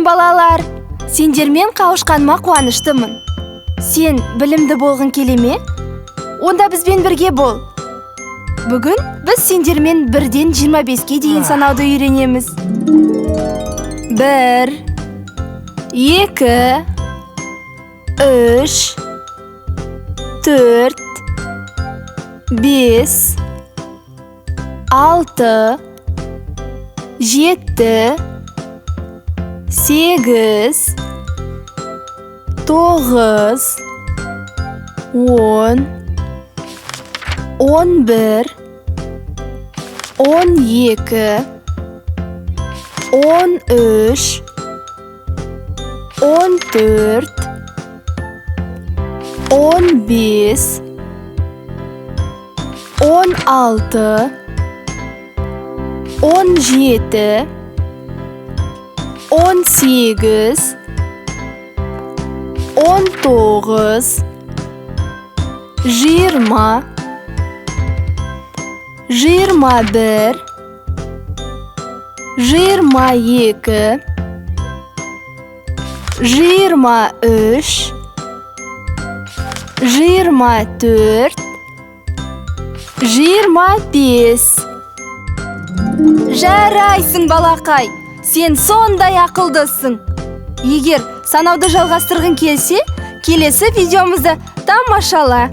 Сәлем балалар. Сендермен қауышқаныма қуаныштымын. Сен білімді болғың келе ме? Онда бізбен бірге бол. Бүгін біз сендермен 1-ден 25-ке дейін санауды үйренеміз. 1, 2, 3, 4, 5, 6, 7, 8, 9, 10, 11, 12, 13, 14, 15, 16, 17, 18, 19, 20, 21, 22, 23, 24, 25. Жарайсың, балақай. Сен сондай ақылдысың. Егер санауды жалғастырғың келсе, келесі видеомызды тамашала.